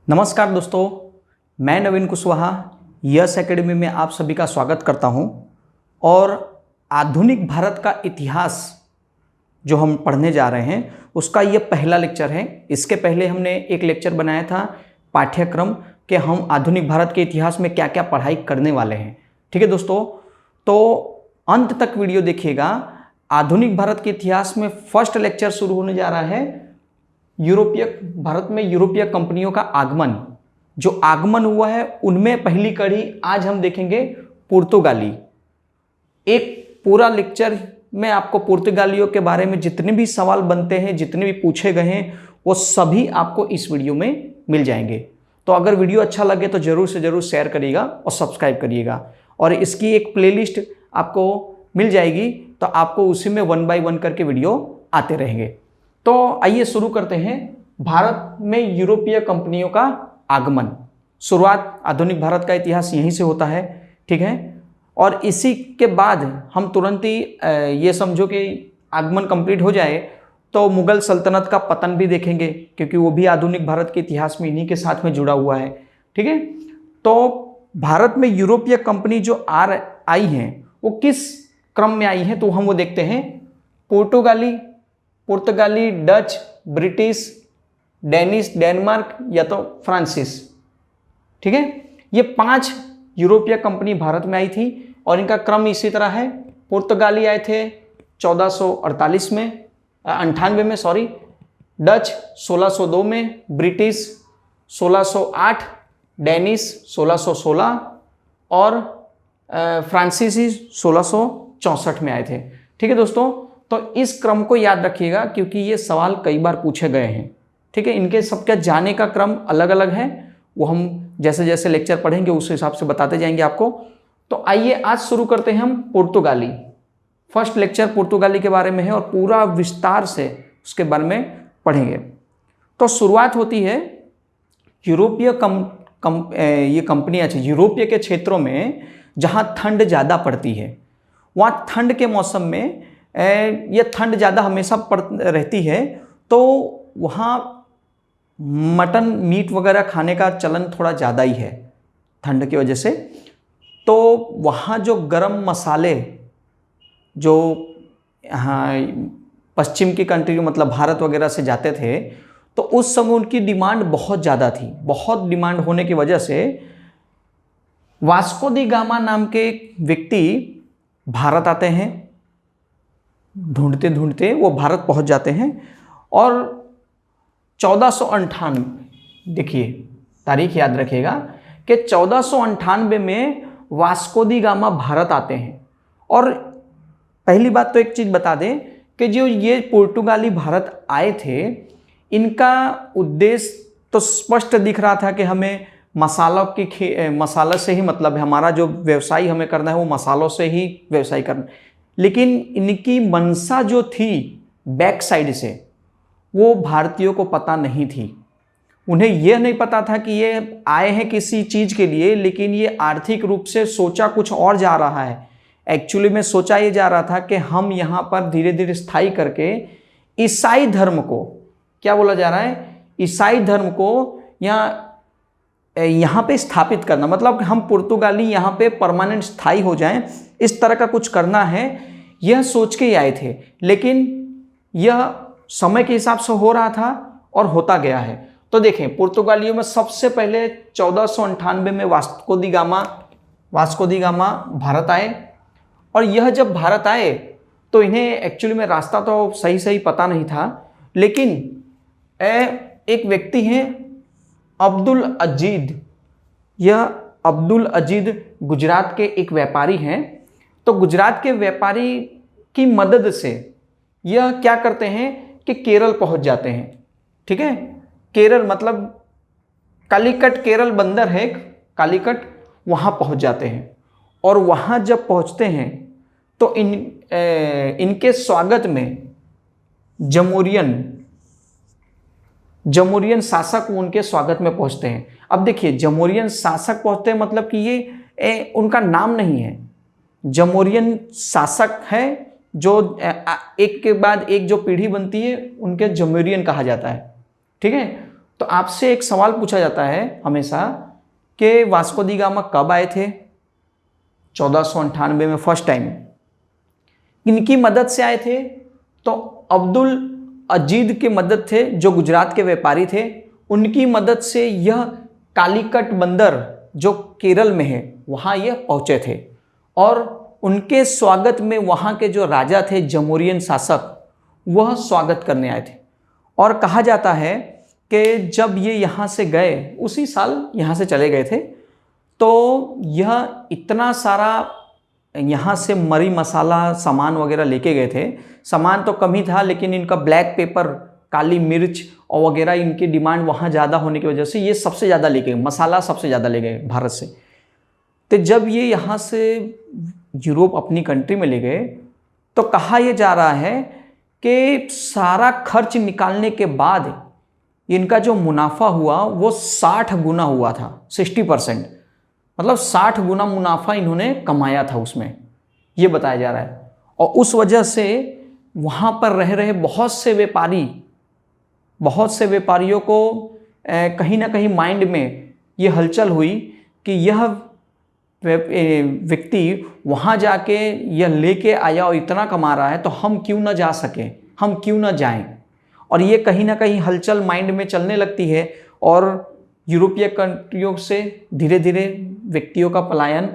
नमस्कार दोस्तों, मैं नवीन कुशवाहा यस एकेडमी में आप सभी का स्वागत करता हूं। और आधुनिक भारत का इतिहास जो हम पढ़ने जा रहे हैं उसका ये पहला लेक्चर है। इसके पहले हमने एक लेक्चर बनाया था पाठ्यक्रम कि हम आधुनिक भारत के इतिहास में क्या क्या पढ़ाई करने वाले हैं। ठीक है दोस्तों, तो अंत तक वीडियो देखिएगा। आधुनिक भारत के इतिहास में फर्स्ट लेक्चर शुरू होने जा रहा है भारत में यूरोपीय कंपनियों का आगमन। जो आगमन हुआ है उनमें पहली कड़ी आज हम देखेंगे पुर्तगाली। एक पूरा लेक्चर में आपको पुर्तगालियों के बारे में जितने भी सवाल बनते हैं, जितने भी पूछे गए हैं, वो सभी आपको इस वीडियो में मिल जाएंगे। तो अगर वीडियो अच्छा लगे तो जरूर से जरूर शेयर करिएगा और सब्सक्राइब करिएगा। और इसकी एक प्लेलिस्ट आपको मिल जाएगी, तो आपको उसी में 1 बाय 1 करके वीडियो आते रहेंगे। तो आइए शुरू करते हैं। भारत में यूरोपीय कंपनियों का आगमन, शुरुआत आधुनिक भारत का इतिहास यहीं से होता है। ठीक है, और इसी के बाद हम तुरंत ही ये समझो कि आगमन कंप्लीट हो जाए तो मुगल सल्तनत का पतन भी देखेंगे, क्योंकि वो भी आधुनिक भारत के इतिहास में इन्हीं के साथ में जुड़ा हुआ है। ठीक है, तो भारत में यूरोपीय कंपनी जो आई हैं वो किस क्रम में आई हैं, तो हम वो देखते हैं। पुर्तगाली, डच, ब्रिटिश, डेनिश, डेनमार्क या तो फ्रांसीस। ठीक है, ये 5 यूरोपीय कंपनी भारत में आई थी और इनका क्रम इसी तरह है। पुर्तगाली आए थे 1448 में, 98 में सॉरी, डच 1602 में, ब्रिटिश 1608, डेनिश 1616 और फ्रांसीसी 1664 में आए थे। ठीक है दोस्तों, तो इस क्रम को याद रखिएगा क्योंकि ये सवाल कई बार पूछे गए हैं। ठीक है, इनके सबके जाने का क्रम अलग अलग है, वो हम जैसे जैसे लेक्चर पढ़ेंगे उस हिसाब से बताते जाएंगे आपको। तो आइए आज शुरू करते हैं हम पुर्तगाली। फर्स्ट लेक्चर पुर्तगाली के बारे में है और पूरा विस्तार से उसके बारे में पढ़ेंगे। तो शुरुआत होती है यूरोपीय ये कंपनियाँ यूरोपीय के क्षेत्रों में जहाँ ठंड ज़्यादा पड़ती है। वहाँ ठंड के मौसम में ये ठंड ज़्यादा हमेशा रहती है, तो वहाँ मटन मीट वगैरह खाने का चलन थोड़ा ज़्यादा ही है ठंड की वजह से। तो वहाँ जो गरम मसाले जो यहाँ पश्चिम की कंट्री मतलब भारत वगैरह से जाते थे, तो उस समय उनकी डिमांड बहुत ज़्यादा थी। बहुत डिमांड होने की वजह से वास्को दी गामा नाम के एक व्यक्ति भारत आते हैं। ढूंढते ढूंढते वो भारत पहुंच जाते हैं और 1498, देखिए तारीख याद रखिएगा कि 1498 में वास्को दी गामा भारत आते हैं। और पहली बात तो एक चीज़ बता दें कि जो ये पुर्तगाली भारत आए थे, इनका उद्देश्य तो स्पष्ट दिख रहा था कि हमें मसाला से ही मतलब है, हमारा जो व्यवसाय हमें करना है वो मसालों से ही व्यवसाय करना। लेकिन इनकी मंशा जो थी बैक साइड से, वो भारतीयों को पता नहीं थी। उन्हें यह नहीं पता था कि ये आए हैं किसी चीज़ के लिए, लेकिन ये आर्थिक रूप से सोचा कुछ और जा रहा है। एक्चुअली में सोचा ये जा रहा था कि हम यहाँ पर धीरे धीरे स्थायी करके ईसाई धर्म को, क्या बोला जा रहा है, ईसाई धर्म को यहाँ पे स्थापित करना, मतलब हम पुर्तगाली यहाँ पे परमानेंट स्थायी हो जाएं, इस तरह का कुछ करना है, यह सोच के ही आए थे। लेकिन यह समय के हिसाब से हो रहा था और होता गया है। तो देखें, पुर्तगालियों में सबसे पहले 1498 में वास्को दी गामा भारत आए। और यह जब भारत आए तो इन्हें एक्चुअली में रास्ता तो सही पता नहीं था, लेकिन एक व्यक्ति हैं अब्दुल अजीद। यह अब्दुल अजीद गुजरात के एक व्यापारी हैं। तो गुजरात के व्यापारी की मदद से यह क्या करते हैं कि केरल पहुंच जाते हैं। ठीक है, केरल मतलब कालीकट, केरल बंदर है कालीकट, वहाँ पहुंच जाते हैं। और वहाँ जब पहुँचते हैं तो इनके स्वागत में जमोरियन शासक उनके स्वागत में पहुंचते हैं। अब देखिए, जमोरियन शासक पहुंचते हैं मतलब कि ये उनका नाम नहीं है। जमोरियन शासक है जो एक के बाद एक जो पीढ़ी बनती है उनके जमोरियन कहा जाता है। ठीक है, तो आपसे एक सवाल पूछा जाता है हमेशा कि वास्को दी गामा कब आए थे? 1498 में फर्स्ट टाइम। इनकी मदद से आए थे? तो अब्दुल अजीज की मदद थे, जो गुजरात के व्यापारी थे, उनकी मदद से यह कालीकट बंदर जो केरल में है वहाँ यह पहुँचे थे। और उनके स्वागत में वहाँ के जो राजा थे, जमोरियन शासक, वह स्वागत करने आए थे। और कहा जाता है कि जब ये यहाँ से गए, उसी साल यहाँ से चले गए थे, तो यह इतना सारा यहाँ से मरी मसाला सामान वगैरह लेके गए थे। सामान तो कम ही था, लेकिन इनका ब्लैक पेपर, काली मिर्च और वगैरह इनकी डिमांड वहाँ ज़्यादा होने की वजह से ये सबसे ज़्यादा ले गए, मसाला सबसे ज़्यादा ले गए भारत से। तो जब ये यहाँ से यूरोप अपनी कंट्री में ले गए, तो कहा यह जा रहा है कि सारा खर्च निकालने के बाद इनका जो मुनाफा हुआ वो 60 गुना हुआ था, 60%। मतलब 60 गुना मुनाफा इन्होंने कमाया था उसमें, ये बताया जा रहा है। और उस वजह से वहाँ पर रह रहे बहुत से व्यापारियों को कहीं ना कहीं माइंड में ये हलचल हुई कि यह व्यक्ति वहाँ जाके यह लेके आया और इतना कमा रहा है, तो हम क्यों ना जा सकें, हम क्यों ना जाएं। और ये कहीं ना कहीं हलचल माइंड में चलने लगती है और यूरोपीय कंट्रियों से धीरे धीरे व्यक्तियों का पलायन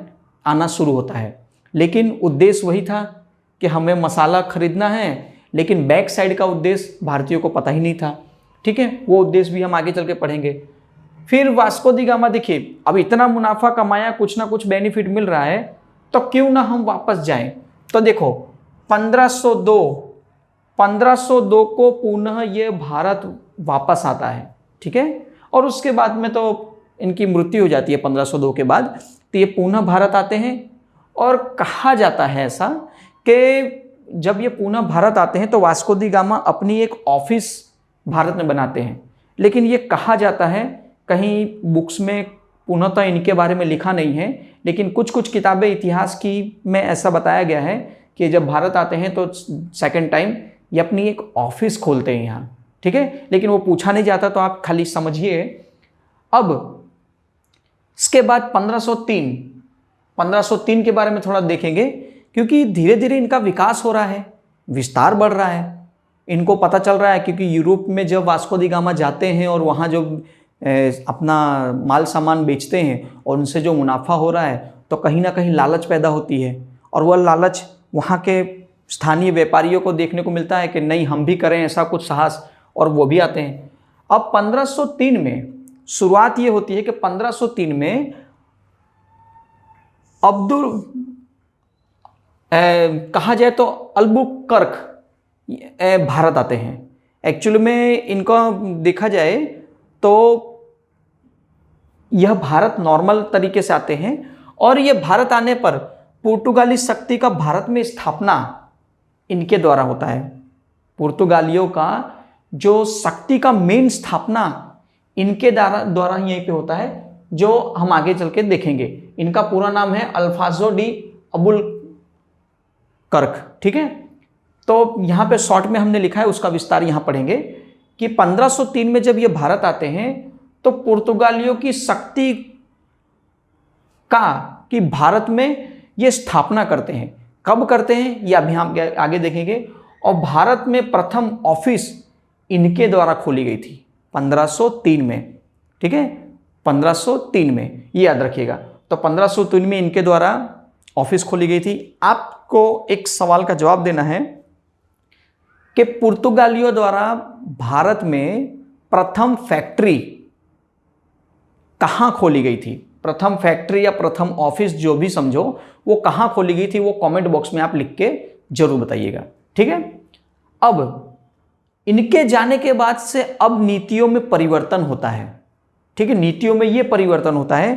आना शुरू होता है। लेकिन उद्देश्य वही था कि हमें मसाला खरीदना है, लेकिन बैक साइड का उद्देश्य भारतीयों को पता ही नहीं था। ठीक है, वो उद्देश्य भी हम आगे चल के पढ़ेंगे। फिर वास्को दी गामा, देखिए अब इतना मुनाफा कमाया, कुछ ना कुछ बेनिफिट मिल रहा है, तो क्यों ना हम वापस जाएं। तो देखो 1502 को पुनः ये भारत वापस आता है। ठीक है, और उसके बाद में तो इनकी मृत्यु हो जाती है 1502 के बाद। तो ये पुनः भारत आते हैं और कहा जाता है ऐसा कि जब ये पुनः भारत आते हैं तो वास्को दी गामा अपनी एक ऑफिस भारत में बनाते हैं। लेकिन ये कहा जाता है, कहीं बुक्स में पुनः इनके बारे में लिखा नहीं है, लेकिन कुछ कुछ किताबें इतिहास की में ऐसा बताया गया है कि जब भारत आते हैं तो सेकंड टाइम ये अपनी एक ऑफिस खोलते हैं यहाँ। ठीक है, लेकिन वो पूछा नहीं जाता, तो आप खाली समझिए। अब इसके बाद 1503 के बारे में थोड़ा देखेंगे, क्योंकि धीरे धीरे इनका विकास हो रहा है, विस्तार बढ़ रहा है। इनको पता चल रहा है, क्योंकि यूरोप में जब वास्को दी गामा जाते हैं और वहाँ जो अपना माल सामान बेचते हैं और उनसे जो मुनाफा हो रहा है, तो कहीं ना कहीं लालच पैदा होती है। और वह लालच वहाँ के स्थानीय व्यापारियों को देखने को मिलता है कि नहीं, हम भी करें ऐसा कुछ साहस, और वो भी आते हैं। अब 1503 में शुरुआत ये होती है कि 1503 में कहा जाए तो अल्बुकर्क भारत आते हैं। एक्चुअली में इनका देखा जाए तो यह भारत नॉर्मल तरीके से आते हैं, और यह भारत आने पर पुर्तगाली शक्ति का भारत में स्थापना इनके द्वारा होता है। पुर्तगालियों का जो शक्ति का मेन स्थापना इनके द्वारा यहीं पे होता है, जो हम आगे चल के देखेंगे। इनका पूरा नाम है अल्फाजो डी अबुलकर्क। ठीक है, तो यहाँ पे शॉर्ट में हमने लिखा है, उसका विस्तार यहाँ पढ़ेंगे कि 1503 में जब ये भारत आते हैं तो पुर्तगालियों की शक्ति की भारत में ये स्थापना करते हैं। कब करते हैं ये अभी हम आगे देखेंगे। और भारत में प्रथम ऑफिस इनके द्वारा खोली गई थी 1503 में। ठीक है, 1503 में, ये याद रखिएगा। तो 1503 में इनके द्वारा ऑफिस खोली गई थी। आपको एक सवाल का जवाब देना है कि पुर्तगालियों द्वारा भारत में प्रथम फैक्ट्री कहाँ खोली गई थी। प्रथम फैक्ट्री या प्रथम ऑफिस जो भी समझो, वो कहाँ खोली गई थी, वो कमेंट बॉक्स में आप लिख के जरूर बताइएगा। ठीक है, अब इनके जाने के बाद से अब नीतियों में परिवर्तन होता है। ठीक है, नीतियों में ये परिवर्तन होता है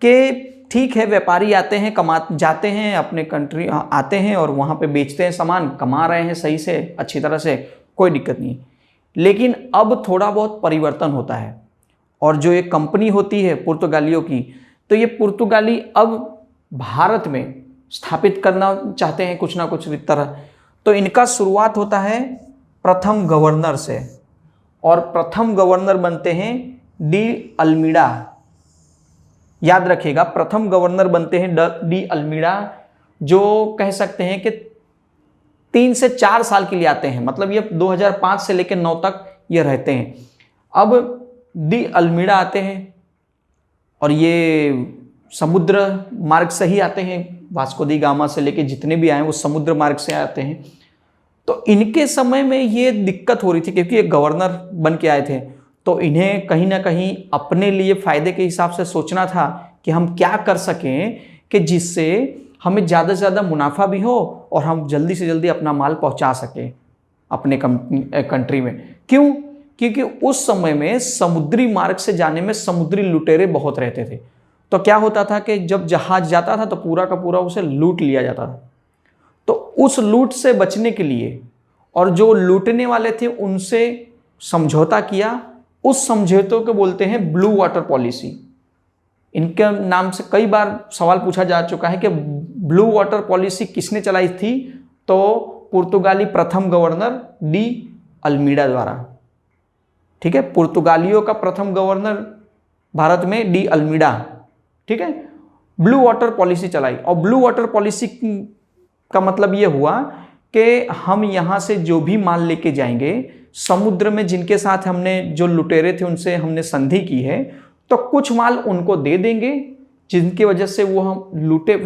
कि ठीक है, व्यापारी आते हैं, जाते हैं अपने कंट्री, आते हैं और वहाँ पे बेचते हैं सामान, कमा रहे हैं सही से, अच्छी तरह से, कोई दिक्कत नहीं। लेकिन अब थोड़ा बहुत परिवर्तन होता है, और जो एक कंपनी होती है पुर्तगालियों की, तो ये पुर्तगाली अब भारत में स्थापित करना चाहते हैं कुछ ना कुछ तरह। तो इनका शुरुआत होता है प्रथम गवर्नर से, और प्रथम गवर्नर बनते हैं डी अल्मीडा। याद रखिएगा, प्रथम गवर्नर बनते हैं डी अल्मीडा, जो कह सकते हैं कि 3 से 4 साल के लिए आते हैं, मतलब ये 2005 से लेकर 9 तक ये रहते हैं। अब डी अल्मीडा आते हैं और ये समुद्र मार्ग से ही आते हैं, वास्को डी गामा से लेके जितने भी आए वो समुद्र मार्ग से आते हैं। तो इनके समय में ये दिक्कत हो रही थी क्योंकि एक गवर्नर बन के आए थे, तो इन्हें कहीं ना कहीं अपने लिए फ़ायदे के हिसाब से सोचना था कि हम क्या कर सकें कि जिससे हमें ज़्यादा से ज़्यादा मुनाफा भी हो और हम जल्दी से जल्दी अपना माल पहुंचा सकें अपने कंट्री में। क्यों? क्योंकि उस समय में समुद्री मार्ग से जाने में समुद्री लुटेरे बहुत रहते थे। तो क्या होता था कि जब जहाज जाता था तो पूरा का पूरा उसे लूट लिया जाता था। तो उस लूट से बचने के लिए और जो लूटने वाले थे उनसे समझौता किया। उस समझौते को बोलते हैं ब्लू वाटर पॉलिसी। इनके नाम से कई बार सवाल पूछा जा चुका है कि ब्लू वाटर पॉलिसी किसने चलाई थी? तो पुर्तगाली प्रथम गवर्नर डी अल्मीडा द्वारा। ठीक है, पुर्तगालियों का प्रथम गवर्नर भारत में डी अल्मीडा। ठीक है, ब्लू वाटर पॉलिसी चलाई। और ब्लू वाटर पॉलिसी का मतलब ये हुआ कि हम यहाँ से जो भी माल लेके जाएंगे, समुद्र में जिनके साथ हमने जो लुटेरे थे उनसे हमने संधि की है, तो कुछ माल उनको दे देंगे जिनकी वजह से वो हम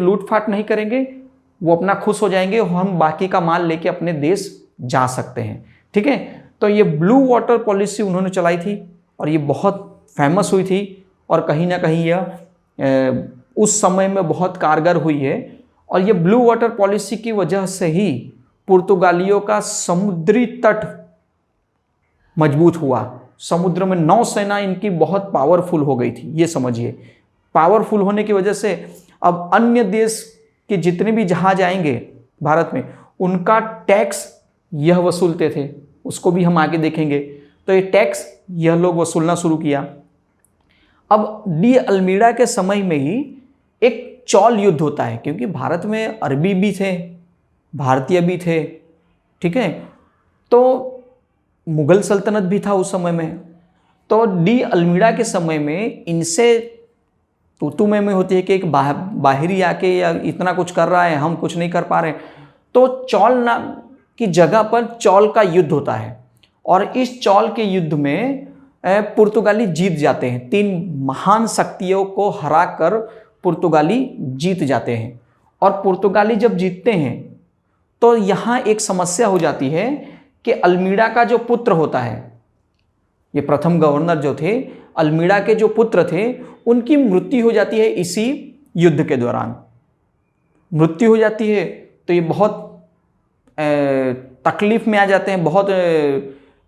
लूटफाट नहीं करेंगे, वो अपना खुश हो जाएंगे और हम बाकी का माल लेके अपने देश जा सकते हैं। ठीक है, तो ये ब्लू वाटर पॉलिसी उन्होंने चलाई थी और ये बहुत फेमस हुई थी और कहीं ना कहीं यह उस समय में बहुत कारगर हुई है। और ये ब्लू वाटर पॉलिसी की वजह से ही पुर्तगालियों का समुद्री तट मजबूत हुआ। समुद्र में नौसेना इनकी बहुत पावरफुल हो गई थी, ये समझिए। पावरफुल होने की वजह से अब अन्य देश के जितने भी जहाज आएंगे भारत में, उनका टैक्स यह वसूलते थे, उसको भी हम आगे देखेंगे। तो ये टैक्स यह लोग वसूलना शुरू किया। अब डी अल्मीडा के समय में ही एक चौल युद्ध होता है, क्योंकि भारत में अरबी भी थे, भारतीय भी थे। ठीक है, तो मुगल सल्तनत भी था उस समय में। तो डी अल्मीडा के समय में इनसे तू में होती है कि एक बाहरी आके या इतना कुछ कर रहा है, हम कुछ नहीं कर पा रहे। तो चौल नाम की जगह पर चौल का युद्ध होता है और इस चौल के युद्ध में पुर्तगाली जीत जाते हैं। 3 महान शक्तियों को हराकर पुर्तगाली जीत जाते हैं। और पुर्तगाली जब जीतते हैं तो यहाँ एक समस्या हो जाती है कि अल्मीडा का जो पुत्र होता है, ये प्रथम गवर्नर जो थे, अल्मीडा के जो पुत्र थे, उनकी मृत्यु हो जाती है इसी युद्ध के दौरान। मृत्यु हो जाती है तो ये बहुत तकलीफ में आ जाते हैं, बहुत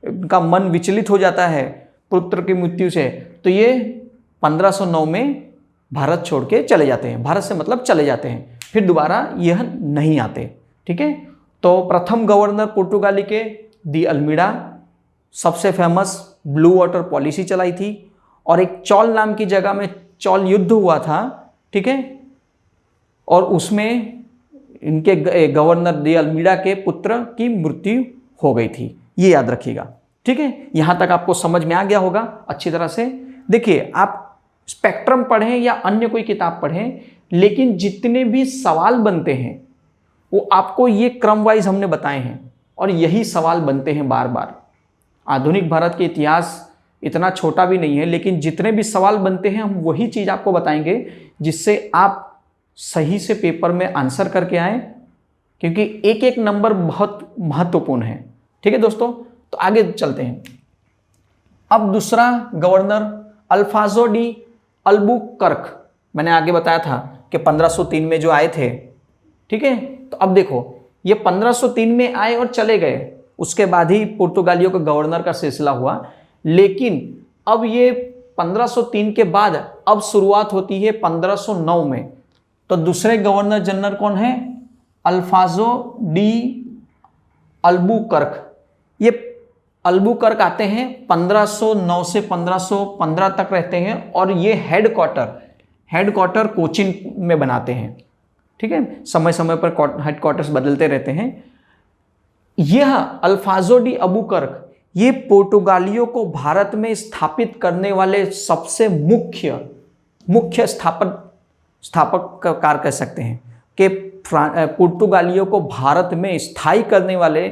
उनका मन विचलित हो जाता है पुत्र की मृत्यु से। तो ये 1509 में भारत छोड़ के चले जाते हैं। भारत से मतलब चले जाते हैं, फिर दोबारा यह नहीं आते। ठीक है, तो प्रथम गवर्नर पुर्तगाली के डी अल्मीडा सबसे फेमस ब्लू वाटर पॉलिसी चलाई थी और एक चौल नाम की जगह में चौल युद्ध हुआ था। ठीक है, और उसमें इनके गवर्नर डी अल्मीडा के पुत्र की मृत्यु हो गई थी, ये याद रखिएगा। ठीक है, यहां तक आपको समझ में आ गया होगा अच्छी तरह से। देखिए, आप स्पेक्ट्रम पढ़ें या अन्य कोई किताब पढ़ें, लेकिन जितने भी सवाल बनते हैं वो आपको ये क्रम वाइज हमने बताए हैं और यही सवाल बनते हैं बार बार। आधुनिक भारत के इतिहास इतना छोटा भी नहीं है, लेकिन जितने भी सवाल बनते हैं हम वही चीज़ आपको बताएंगे जिससे आप सही से पेपर में आंसर करके आएँ, क्योंकि एक एक नंबर बहुत महत्वपूर्ण है। ठीक है दोस्तों, तो आगे चलते हैं। अब दूसरा गवर्नर अल्फाजो डी अल्बुकर्क, मैंने आगे बताया था कि 1503 में जो आए थे। ठीक है, तो अब देखो ये 1503 में आए और चले गए, उसके बाद ही पुर्तगालियों के गवर्नर का सिलसिला हुआ। लेकिन अब ये 1503 के बाद अब शुरुआत होती है 1509 में। तो दूसरे गवर्नर जनरल कौन है? अल्फाजो डी अल्बुकर्क। ये अल्बुकर्क आते हैं 1509 से 1515 तक रहते हैं और ये हेडक्वार्टर कोचीन में बनाते हैं। ठीक है, समय समय पर हेडक्वार्टर्स बदलते रहते हैं। यह अल्फाजो डी अल्बुकर्क ये पुर्तगालियों को भारत में स्थापित करने वाले सबसे मुख्य स्थापक कार कह सकते हैं कि पुर्तगालियों को भारत में स्थायी करने वाले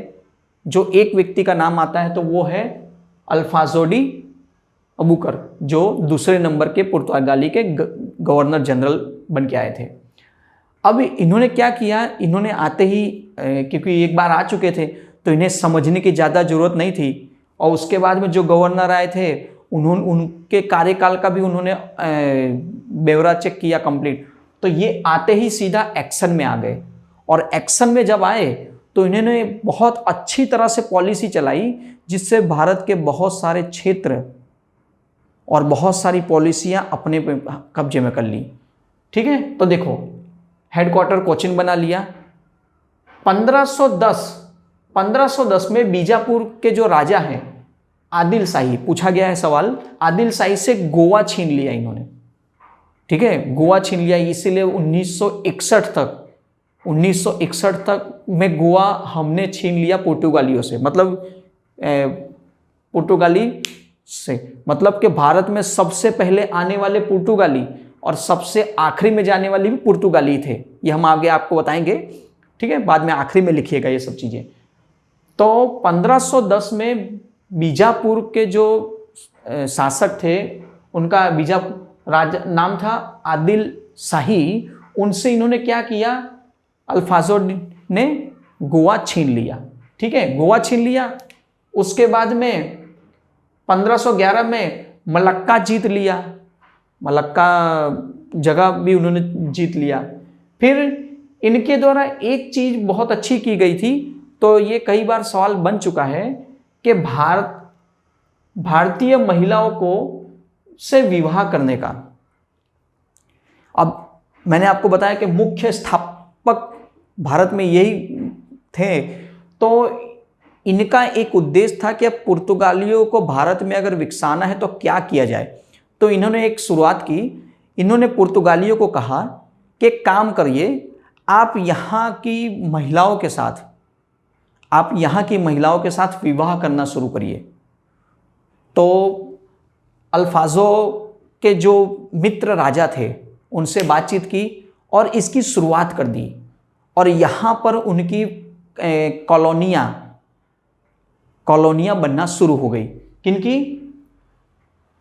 जो एक व्यक्ति का नाम आता है तो वो है अल्फाजो डी अबुकर, जो दूसरे नंबर के पुर्तगाली के गवर्नर जनरल बन के आए थे। अब इन्होंने क्या किया, इन्होंने आते ही क्योंकि एक बार आ चुके थे तो इन्हें समझने की ज़्यादा ज़रूरत नहीं थी, और उसके बाद में जो गवर्नर आए थे उनके कार्यकाल का भी उन्होंने ब्यौरा चेक किया कंप्लीट। तो ये आते ही सीधा एक्शन में आ गए, और एक्शन में जब आए तो इन्होंने बहुत अच्छी तरह से पॉलिसी चलाई जिससे भारत के बहुत सारे क्षेत्र और बहुत सारी पॉलिसियां अपने कब्जे में कर ली। ठीक है, तो देखो हेडक्वार्टर कोचिन बना लिया। 1510 में बीजापुर के जो राजा हैं आदिल शाही, पूछा गया है सवाल, आदिल शाही से गोवा छीन लिया इन्होंने। ठीक है, गोवा छीन लिया, इसीलिए 1961 तक में गोवा हमने छीन लिया पुर्तगालियों से, मतलब पुर्तगाली से, मतलब कि भारत में सबसे पहले आने वाले पुर्तगाली और सबसे आखिरी में जाने वाली भी पुर्तगाली थे। ये हम आगे आपको बताएंगे, ठीक है, बाद में आखिरी में लिखिएगा ये सब चीज़ें। तो 1510 में बीजापुर के जो शासक थे उनका राजा नाम था आदिल शाही, उनसे इन्होंने क्या किया, अल्फाजो ने गोवा छीन लिया। ठीक है, गोवा छीन लिया। उसके बाद में 1511 में मलक्का जीत लिया, मलक्का जगह भी उन्होंने जीत लिया। फिर इनके द्वारा एक चीज़ बहुत अच्छी की गई थी, तो ये कई बार सवाल बन चुका है कि भारतीय महिलाओं को से विवाह करने का। अब मैंने आपको बताया कि मुख्य स्थापक भारत में यही थे, तो इनका एक उद्देश्य था कि पुर्तगालियों को भारत में अगर विकसाना है तो क्या किया जाए। तो इन्होंने एक शुरुआत की, इन्होंने पुर्तगालियों को कहा कि काम करिए, आप यहाँ की महिलाओं के साथ विवाह करना शुरू करिए। तो अल्फाजो के जो मित्र राजा थे उनसे बातचीत की और इसकी शुरुआत कर दी, और यहाँ पर उनकी कॉलोनियाँ बनना शुरू हो गई। किनकी?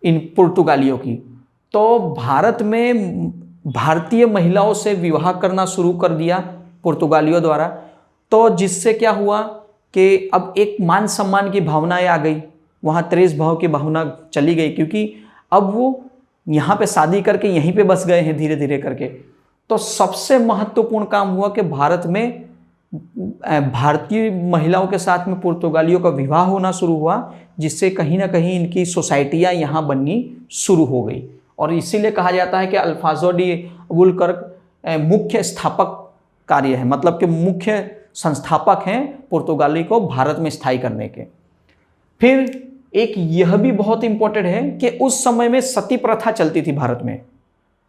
इन पुर्तगालियों की। तो भारत में भारतीय महिलाओं से विवाह करना शुरू कर दिया पुर्तगालियों द्वारा। तो जिससे क्या हुआ कि अब एक मान सम्मान की भावनाएं आ गई, वहाँ त्रेस भाव की भावना चली गई, क्योंकि अब वो यहाँ पे शादी करके यहीं पे बस गए हैं धीरे धीरे करके। तो सबसे महत्वपूर्ण काम हुआ कि भारत में भारतीय महिलाओं के साथ में पुर्तगालियों का विवाह होना शुरू हुआ, जिससे कहीं ना कहीं इनकी सोसाइटियाँ यहाँ बननी शुरू हो गई। और इसीलिए कहा जाता है कि अल्फाजो डी अबुलकर्क मुख्य स्थापक कार्य है, मतलब कि मुख्य संस्थापक हैं पुर्तगाली को भारत में स्थायी करने के। फिर एक यह भी बहुत इंपॉर्टेंट है कि उस समय में सती प्रथा चलती थी भारत में।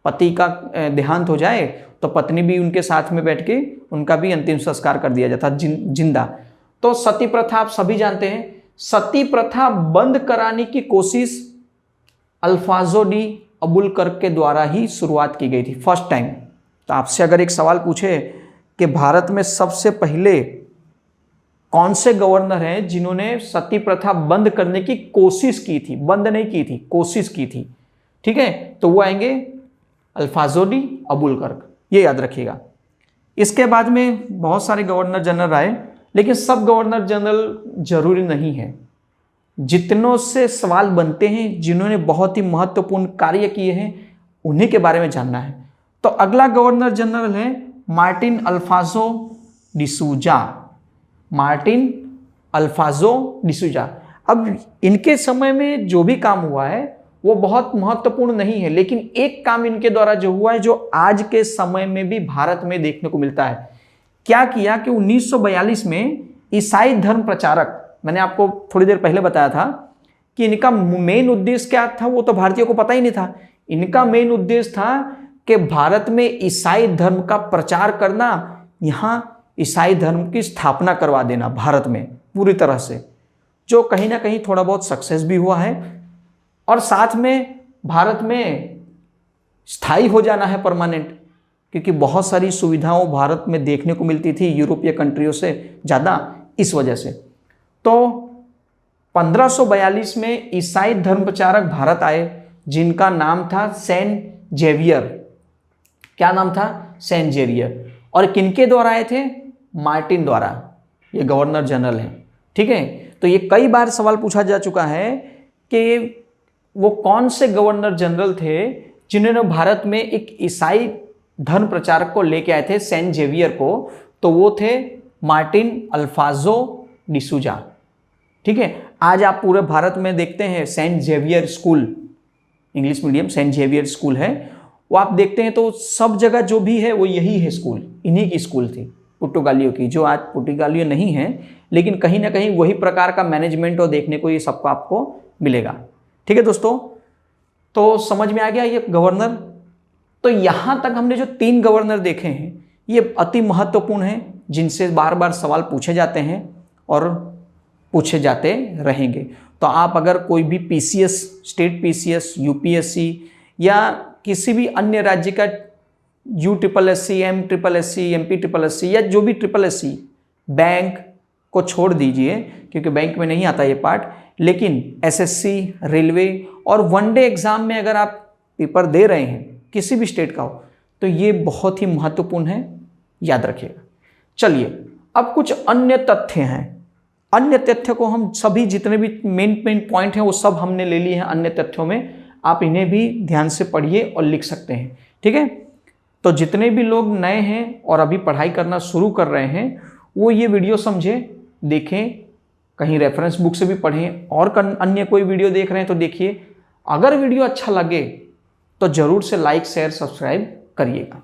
पति का देहांत हो जाए तो पत्नी भी उनके साथ में बैठ के उनका भी अंतिम संस्कार कर दिया जाता जिंदा। तो सती प्रथा आप सभी जानते हैं। सती प्रथा बंद कराने की कोशिश अल्फाजो डी अबुलकर्क के द्वारा ही शुरुआत की गई थी, फर्स्ट टाइम। तो आपसे अगर एक सवाल पूछे कि भारत में सबसे पहले कौन से गवर्नर हैं जिन्होंने सती प्रथा बंद करने की कोशिश की थी, बंद नहीं की थी, कोशिश की थी, ठीक है, तो वो आएंगे अल्फाजो डी अबुलकर्क, ये याद रखिएगा। इसके बाद में बहुत सारे गवर्नर जनरल आए, लेकिन सब गवर्नर जनरल जरूरी नहीं है। जितनों से सवाल बनते हैं, जिन्होंने बहुत ही महत्वपूर्ण कार्य किए हैं, उन्हीं के बारे में जानना है। तो अगला गवर्नर जनरल है मार्टिन अल्फाजो डिसूजा। मार्टिन अल्फाजो डिसूजा। अब इनके समय में जो भी काम हुआ है वो बहुत महत्वपूर्ण नहीं है, लेकिन एक काम इनके द्वारा जो हुआ है जो आज के समय में भी भारत में देखने को मिलता है। क्या किया कि 1942 में ईसाई धर्म प्रचारक, मैंने आपको थोड़ी देर पहले बताया था कि इनका मेन उद्देश्य क्या था, वो तो भारतीयों को पता ही नहीं था। इनका मेन उद्देश्य था कि भारत में ईसाई धर्म का प्रचार करना, यहाँ ईसाई धर्म की स्थापना करवा देना भारत में पूरी तरह से। जो कहीं ना कहीं थोड़ा बहुत सक्सेस भी हुआ है, और साथ में भारत में स्थायी हो जाना है परमानेंट, क्योंकि बहुत सारी सुविधाओं भारत में देखने को मिलती थी यूरोपीय कंट्रियों से ज़्यादा, इस वजह से। तो 1542 में ईसाई धर्म प्रचारक भारत आए, जिनका नाम था सेंट जेवियर। क्या नाम था? Saint Xavier. और किनके द्वारा आए थे? मार्टिन द्वारा। ये गवर्नर जनरल हैं, ठीक है। तो ये कई बार सवाल पूछा जा चुका है कि वो कौन से गवर्नर जनरल थे जिन्होंने भारत में एक ईसाई धर्म प्रचारक को लेके आए थे, सेंट जेवियर को। तो वो थे मार्टिन अल्फाजो डिसूजा, ठीक है। आज आप पूरे भारत में देखते हैं Saint Xavier school, English medium Saint Xavier school है, वो आप देखते हैं तो सब जगह जो भी है वो यही है स्कूल, इन्हीं की स्कूल थी पुर्तगालियों की, जो आज पुर्तगालियों नहीं है, लेकिन कहीं ना कहीं वही प्रकार का मैनेजमेंट और देखने को ये सबको आपको मिलेगा, ठीक है दोस्तों। तो समझ में आ गया ये गवर्नर। तो यहाँ तक हमने जो 3 गवर्नर देखे हैं ये अति महत्वपूर्ण हैं, जिनसे बार बार सवाल पूछे जाते हैं और पूछे जाते रहेंगे। तो आप अगर कोई भी पीसीएस, स्टेट पीसीएस, यूपीएससी या किसी भी अन्य राज्य का USSC, MSSC, MPSSC या जो भी SSC, बैंक को छोड़ दीजिए क्योंकि बैंक में नहीं आता ये पार्ट, लेकिन SSC, रेलवे और वनडे एग्जाम में अगर आप पेपर दे रहे हैं किसी भी स्टेट का हो तो ये बहुत ही महत्वपूर्ण है, याद रखिएगा। चलिए अब कुछ अन्य तथ्य हैं। अन्य तथ्य को हम सभी जितने भी मेन पॉइंट हैं वो सब हमने ले लिए हैं अन्य तथ्यों में, आप इन्हें भी ध्यान से पढ़िए और लिख सकते हैं, ठीक है। तो जितने भी लोग नए हैं और अभी पढ़ाई करना शुरू कर रहे हैं वो ये वीडियो समझें, देखें, कहीं रेफरेंस बुक से भी पढ़ें, और अन्य कोई वीडियो देख रहे हैं तो देखिए। अगर वीडियो अच्छा लगे तो जरूर से लाइक, शेयर, सब्सक्राइब करिएगा।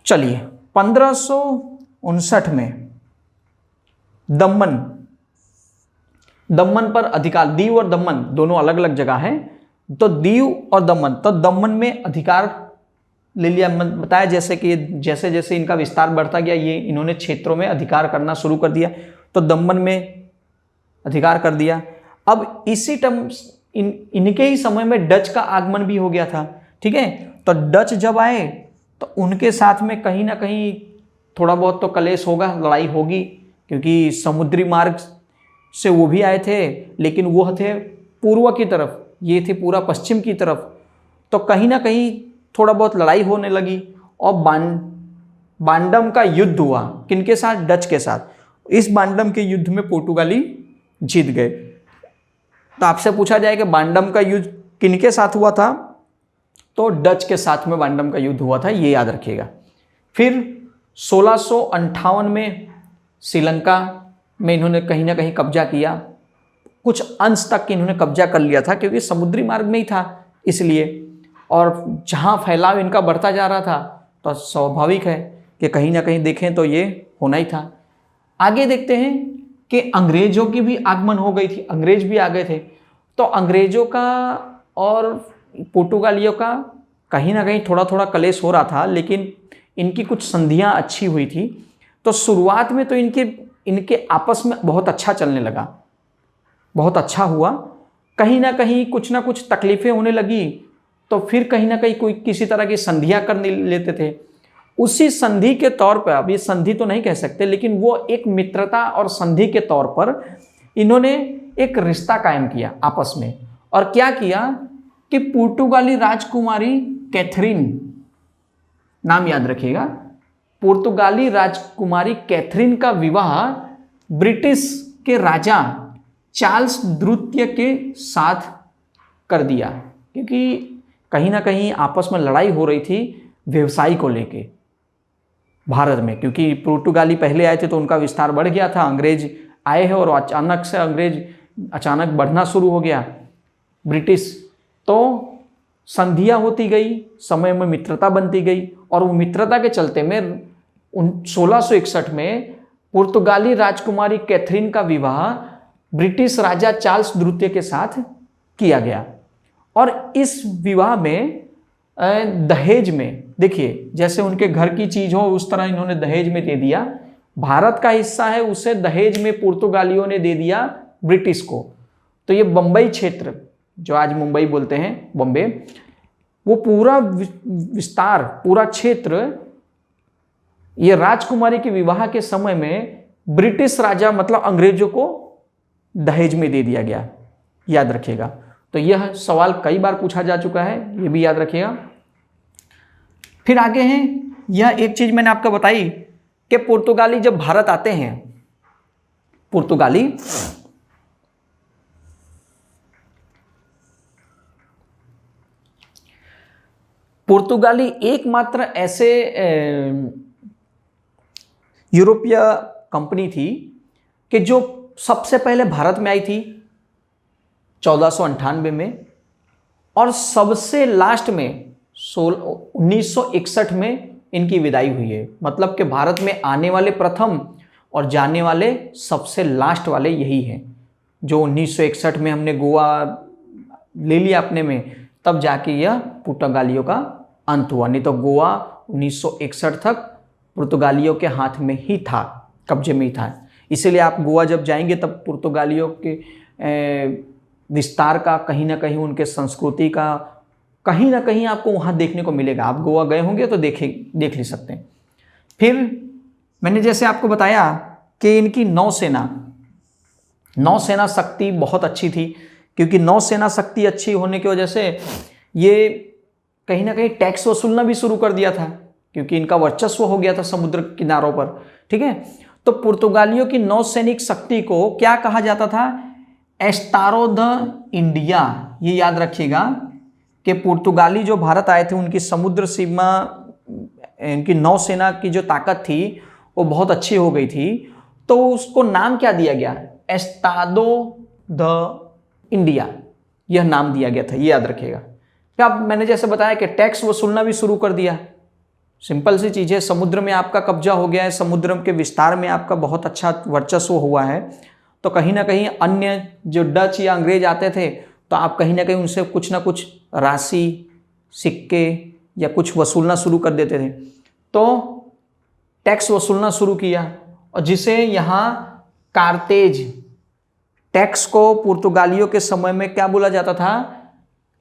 चलिए 1559 में दमन पर अधिकार, दीव और दमन दोनों अलग अलग जगह है, तो दीव और दमन, तो दमन में अधिकार ले लिया। बताया जैसे कि जैसे जैसे इनका विस्तार बढ़ता गया ये इन्होंने क्षेत्रों में अधिकार करना शुरू कर दिया, तो दमन में अधिकार कर दिया। अब इसी इनके ही समय में डच का आगमन भी हो गया था, ठीक है। तो डच जब आए तो उनके साथ में कहीं ना कहीं थोड़ा बहुत तो कलेश होगा, लड़ाई होगी, क्योंकि समुद्री मार्ग से वो भी आए थे, लेकिन वो थे पूर्व की तरफ, ये थे पूरा पश्चिम की तरफ। तो कहीं ना कहीं थोड़ा बहुत लड़ाई होने लगी और बांडम का युद्ध हुआ। किनके साथ? डच के साथ। इस बांडम के युद्ध में पुर्तगाली जीत गए। तो आपसे पूछा जाए कि बांडम का युद्ध किनके साथ हुआ था, तो डच के साथ में बांडम का युद्ध हुआ था, ये याद रखिएगा। फिर 1658 में श्रीलंका में इन्होंने कहीं ना कहीं कब्जा किया, कुछ अंश तक इन्होंने कब्जा कर लिया था क्योंकि समुद्री मार्ग में ही था इसलिए, और जहाँ फैलाव इनका बढ़ता जा रहा था तो स्वाभाविक है कि कहीं ना कहीं देखें तो ये होना ही था। आगे देखते हैं कि अंग्रेजों की भी आगमन हो गई थी, अंग्रेज भी आ गए थे। तो अंग्रेजों का और पुर्तगालियों का कहीं ना कहीं थोड़ा थोड़ा कलेश हो रहा था, लेकिन इनकी कुछ संधियां अच्छी हुई थी। तो शुरुआत में तो इनके आपस में बहुत अच्छा चलने लगा, बहुत अच्छा हुआ। कहीं ना कहीं कुछ ना कुछ तकलीफें होने लगी तो फिर कहीं ना कहीं कोई किसी तरह की संधियां कर लेते थे। उसी संधि के तौर पर, अब ये संधि तो नहीं कह सकते, लेकिन वो एक मित्रता और संधि के तौर पर इन्होंने एक रिश्ता कायम किया आपस में। और क्या किया कि पुर्तगाली राजकुमारी कैथरीन, नाम याद रखिएगा, पुर्तगाली राजकुमारी कैथरीन का विवाह ब्रिटिश के राजा चार्ल्स द्वितीय के साथ कर दिया, क्योंकि कहीं ना कहीं आपस में लड़ाई हो रही थी व्यवसाय को लेके भारत में, क्योंकि पुर्तगाली पहले आए थे तो उनका विस्तार बढ़ गया था, अंग्रेज आए हैं और अचानक से अचानक बढ़ना शुरू हो गया ब्रिटिश। तो संधियां होती गई, समय में मित्रता बनती गई, और वो मित्रता के चलते में 1661 में पुर्तगाली राजकुमारी कैथरीन का विवाह ब्रिटिश राजा चार्ल्स द्वितीय के साथ किया गया। और इस विवाह में दहेज में, देखिए जैसे उनके घर की चीज हो उस तरह इन्होंने दहेज में दे दिया भारत का हिस्सा है उसे दहेज में पुर्तगालियों ने दे दिया ब्रिटिश को। तो ये बंबई क्षेत्र, जो आज मुंबई बोलते हैं बॉम्बे, वो पूरा विस्तार, पूरा क्षेत्र ये राजकुमारी के विवाह के समय में ब्रिटिश राजा मतलब अंग्रेजों को दहेज में दे दिया गया, याद रखिएगा। तो यह सवाल कई बार पूछा जा चुका है, ये भी याद रखिएगा। फिर आगे हैं, यह एक चीज मैंने आपको बताई कि पुर्तगाली जब भारत आते हैं, पुर्तगाली एकमात्र ऐसे यूरोपीय कंपनी थी कि जो सबसे पहले भारत में आई थी 1498 में, और सबसे लास्ट में 1961 में इनकी विदाई हुई है। मतलब कि भारत में आने वाले प्रथम और जाने वाले सबसे लास्ट वाले यही हैं। जो 1961 में हमने गोवा ले लिया अपने में, तब जाके यह पुर्तगालियों का अंत हुआ। नहीं तो गोवा 1961 तक पुर्तगालियों के हाथ में ही था, कब्जे में ही था। इसीलिए आप गोवा जब जाएंगे तब पुर्तगालियों के विस्तार का, कहीं ना कहीं उनके संस्कृति का कहीं ना कहीं आपको वहाँ देखने को मिलेगा। आप गोवा गए होंगे तो देख ले सकते हैं। फिर मैंने जैसे आपको बताया कि इनकी नौसेना शक्ति बहुत अच्छी थी, क्योंकि नौसेना शक्ति अच्छी होने की वजह से ये कहीं ना कहीं टैक्स वसूलना भी शुरू कर दिया था, क्योंकि इनका वर्चस्व हो गया था समुद्र किनारों पर। ठीक है, तो पुर्तगालियों की नौसैनिक शक्ति को क्या कहा जाता था? एस्टारो द इंडिया। ये याद रखिएगा कि पुर्तगाली जो भारत आए थे उनकी समुद्र सीमा, इनकी नौसेना की जो ताकत थी वो बहुत अच्छी हो गई थी, तो उसको नाम क्या दिया गया? एस्टाडो द इंडिया, यह नाम दिया गया था, ये याद रखिएगा। फिर अब मैंने जैसे बताया कि टैक्स वसूलना भी शुरू कर दिया। सिंपल सी चीज़ है, समुद्र में आपका कब्जा हो गया है, समुद्र के विस्तार में आपका बहुत अच्छा वर्चस्व हुआ है, तो कहीं ना कहीं अन्य जो डच या अंग्रेज आते थे तो आप कहीं ना कहीं उनसे कुछ ना कुछ राशि, सिक्के या कुछ वसूलना शुरू कर देते थे। तो टैक्स वसूलना शुरू किया, और जिसे यहाँ कारतेज, टैक्स को पुर्तगालियों के समय में क्या बोला जाता था?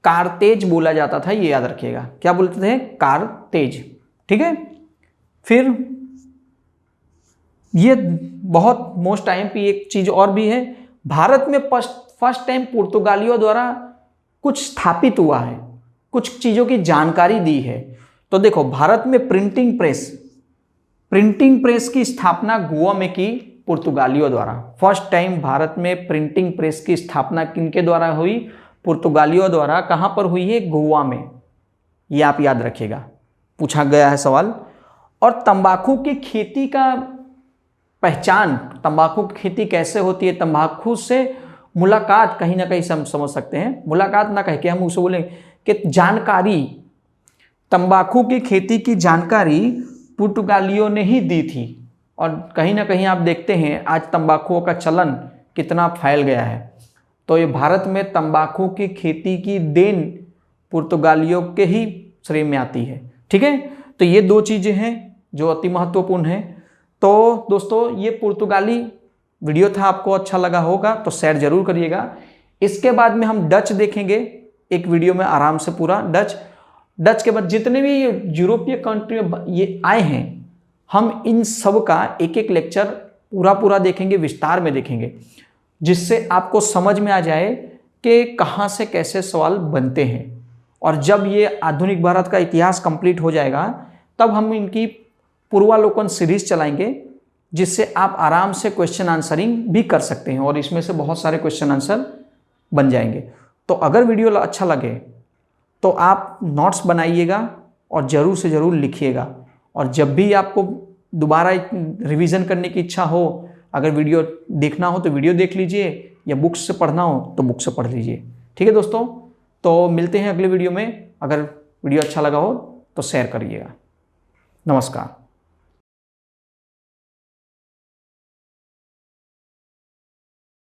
कारतेज बोला जाता था, ये याद रखिएगा। क्या बोलते थे? कारतेज। ठीक है, फिर ये बहुत मोस्ट टाइम की एक चीज और भी है, भारत में फर्स्ट टाइम पुर्तगालियों द्वारा कुछ स्थापित हुआ है, कुछ चीजों की जानकारी दी है। तो देखो, भारत में प्रिंटिंग प्रेस की स्थापना गोवा में की पुर्तगालियों द्वारा। फर्स्ट टाइम भारत में प्रिंटिंग प्रेस की स्थापना किनके द्वारा हुई? पुर्तगालियों द्वारा। कहां पर हुई है? गोवा में। ये आप याद रखिएगा, पूछा गया है सवाल। और तंबाकू की खेती का पहचान, तंबाकू की खेती कैसे होती है? तंबाकू से मुलाकात, कहीं ना कहीं हम समझ सकते हैं, मुलाकात ना कह के हम उसे बोलें कि जानकारी, तंबाकू की खेती की जानकारी पुर्तगालियों ने ही दी थी। और कहीं ना कहीं आप देखते हैं आज तंबाकू का चलन कितना फैल गया है। तो ये भारत में तंबाकू की खेती की देन पुर्तगालियों के ही श्रेय में आती है। ठीक है, तो ये दो चीज़ें हैं जो अति महत्वपूर्ण हैं। तो दोस्तों, ये पुर्तगाली वीडियो था, आपको अच्छा लगा होगा तो शेयर जरूर करिएगा। इसके बाद में हम डच देखेंगे एक वीडियो में आराम से पूरा। डच के बाद जितने भी यूरोपीय कंट्री में ये आए हैं, हम इन सब का एक एक लेक्चर पूरा देखेंगे, विस्तार में देखेंगे, जिससे आपको समझ में आ जाए कि कहाँ से कैसे सवाल बनते हैं। और जब ये आधुनिक भारत का इतिहास कंप्लीट हो जाएगा तब हम इनकी पूर्वालोकन सीरीज चलाएंगे, जिससे आप आराम से क्वेश्चन आंसरिंग भी कर सकते हैं और इसमें से बहुत सारे क्वेश्चन आंसर बन जाएंगे। तो अगर वीडियो अच्छा लगे तो आप नोट्स बनाइएगा और ज़रूर से ज़रूर लिखिएगा। और जब भी आपको दोबारा रिवीजन करने की इच्छा हो, अगर वीडियो देखना हो तो वीडियो देख लीजिए, या बुक्स से पढ़ना हो तो बुक से पढ़ लीजिए। ठीक है दोस्तों, तो मिलते हैं अगले वीडियो में। अगर वीडियो अच्छा लगा हो तो शेयर करिएगा। नमस्कार।